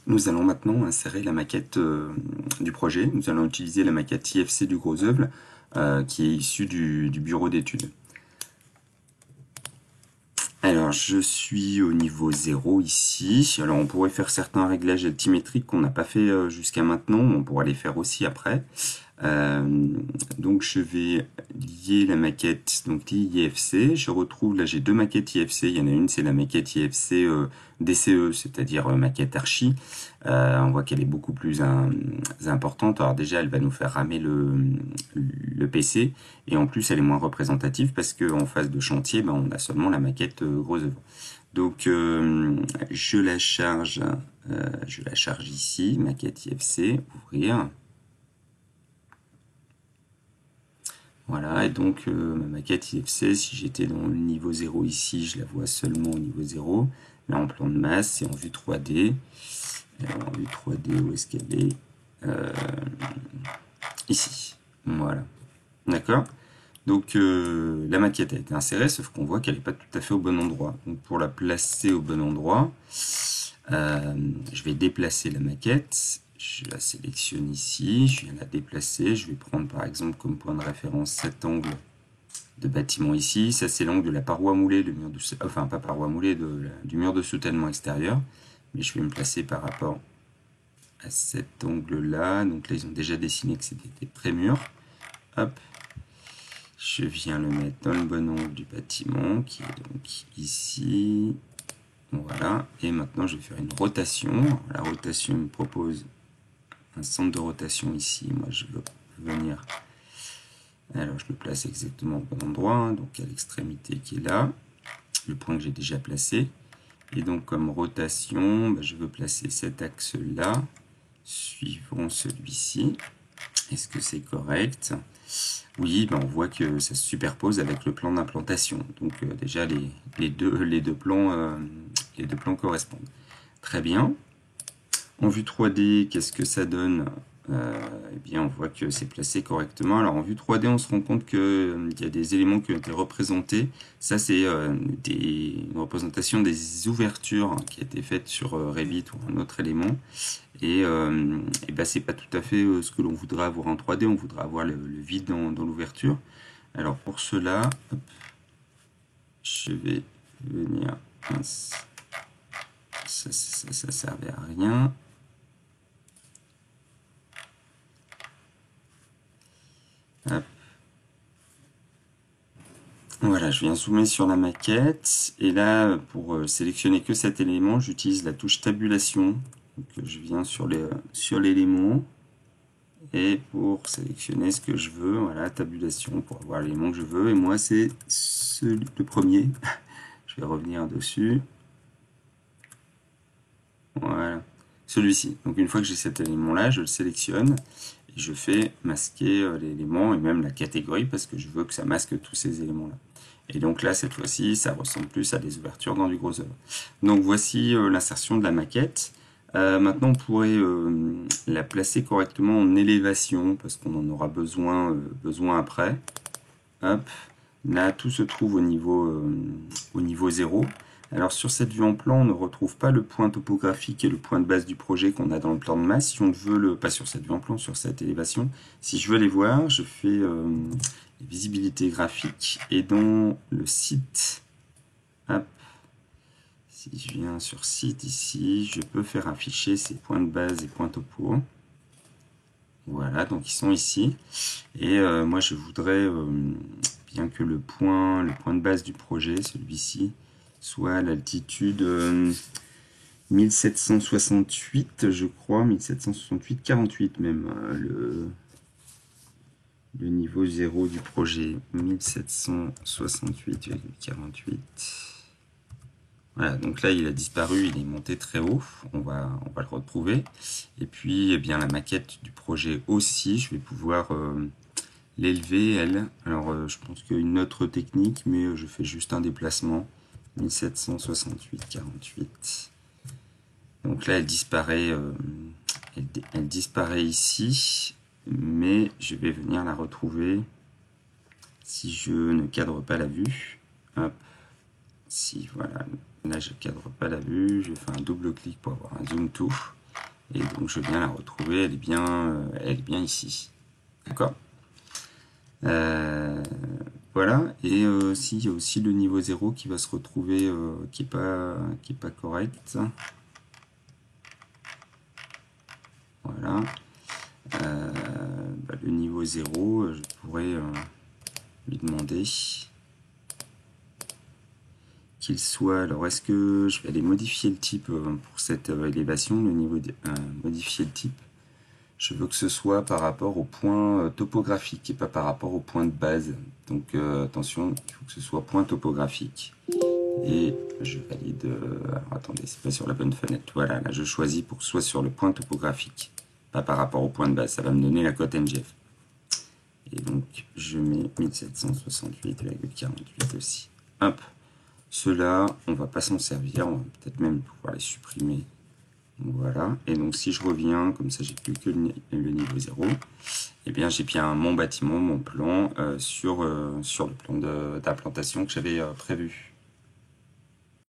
Nous allons maintenant insérer la maquette du projet. Nous allons utiliser la maquette IFC du Gros Œuvre qui est issue du bureau d'études. Alors, je suis au niveau 0 ici. Alors, on pourrait faire certains réglages altimétriques qu'on n'a pas fait jusqu'à maintenant. On pourra les faire aussi après. Euh, donc, je vais lier la maquette, donc l'IFC. Je retrouve, là, j'ai deux maquettes IFC. Il y en a une, c'est la maquette IFC DCE, c'est-à-dire maquette archi. On voit qu'elle est beaucoup plus importante. Alors déjà, elle va nous faire ramer le PC. Et en plus, elle est moins représentative parce qu'en phase de chantier, ben, on a seulement la maquette gros œuvre. Donc, je la charge ici, maquette IFC, ouvrir. Voilà, et donc ma maquette IFC, si j'étais dans le niveau 0 ici, je la vois seulement au niveau 0. Là, en plan de masse, c'est en vue 3D. Alors, en vue 3D, où est-ce qu'elle est, ici. Voilà. D'accord. Donc la maquette a été insérée, sauf qu'on voit qu'elle n'est pas tout à fait au bon endroit. Donc pour la placer au bon endroit, je vais déplacer la maquette. Je la sélectionne ici, je viens la déplacer. Je vais prendre par exemple comme point de référence cet angle de bâtiment ici. Ça c'est l'angle de la paroi moulée, le mur de, enfin pas paroi moulée, du mur de soutènement extérieur. Mais je vais me placer par rapport à cet angle-là. Donc là ils ont déjà dessiné que c'était des prémurs. Hop. Je viens le mettre dans le bon angle du bâtiment, qui est donc ici. Voilà. Et maintenant, je vais faire une rotation. La rotation me propose un centre de rotation ici. Moi, je veux venir. Alors, je le place exactement au bon endroit. Hein, donc, à l'extrémité qui est là. Le point que j'ai déjà placé. Et donc, comme rotation, bah, je veux placer cet axe-là, suivant celui-ci. Est-ce que c'est correct ? Oui, ben on voit que ça se superpose avec le plan d'implantation. Donc déjà les deux plans correspondent. Très bien. En vue 3D, qu'est-ce que ça donne? Eh bien, on voit que c'est placé correctement. Alors en vue 3D, on se rend compte qu'il y a des éléments qui ont été représentés. Ça, c'est une représentation des ouvertures qui a été faite sur Revit ou un autre élément. Et ben, c'est pas tout à fait ce que l'on voudrait avoir en 3D. On voudrait avoir le vide dans l'ouverture. Alors pour cela, hop, je vais venir. Ça servait à rien. Hop. Voilà, je viens zoomer sur la maquette. Et là, pour sélectionner que cet élément, j'utilise la touche tabulation. Donc, je viens sur l'élément. Et pour sélectionner ce que je veux, voilà, tabulation pour avoir l'élément que je veux. Et moi, c'est le premier. Je vais revenir dessus. Voilà, celui-ci. Donc une fois que j'ai cet élément-là, je le sélectionne et je fais masquer l'élément et même la catégorie parce que je veux que ça masque tous ces éléments-là. Et donc là, cette fois-ci, ça ressemble plus à des ouvertures dans du gros œuvre. Donc voici l'insertion de la maquette. Maintenant, on pourrait la placer correctement en élévation parce qu'on en aura besoin après. Hop. Là, tout se trouve au niveau 0. Alors sur cette vue en plan, on ne retrouve pas le point topographique et le point de base du projet qu'on a dans le plan de masse. Si on veut pas sur cette vue en plan, sur cette élévation, si je veux les voir, je fais les visibilités graphiques et dans le site, hop, si je viens sur site ici, je peux faire afficher ces points de base et points topo. Voilà, donc ils sont ici. Et moi je voudrais bien que le point de base du projet, celui-ci, soit à l'altitude 1768, je crois, 1768, 48 même, le niveau 0 du projet, 1768,48. Voilà, donc là il a disparu, il est monté très haut, on va le retrouver. Et puis, eh bien, la maquette du projet aussi, je vais pouvoir l'élever, elle. Alors, je pense qu'il y a une autre technique, mais je fais juste un déplacement. 1768,48. Donc là, elle disparaît ici, mais je vais venir la retrouver si je ne cadre pas la vue. Hop. Si, voilà. Là, je cadre pas la vue. Je fais un double clic pour avoir un zoom to. Et donc je viens la retrouver, elle est bien ici. D'accord. Voilà, et si, il y a aussi le niveau 0 qui va se retrouver, qui est pas correct. Voilà. Le niveau 0, je pourrais lui demander qu'il soit... Alors, est-ce que je vais aller modifier le type pour cette élévation, le niveau modifier le type. Je veux que ce soit par rapport au point topographique et pas par rapport au point de base. Donc attention, il faut que ce soit point topographique. Et je valide... alors attendez, c'est pas sur la bonne fenêtre. Voilà, là je choisis pour que ce soit sur le point topographique. Pas par rapport au point de base, ça va me donner la cote MGF. Et donc je mets 1768,48 aussi. Hop. Ceux-là, on va pas s'en servir, on va peut-être même pouvoir les supprimer. Voilà, et donc si je reviens, comme ça j'ai plus que le niveau 0, et bien j'ai bien mon bâtiment, mon plan sur le plan d'implantation que j'avais prévu.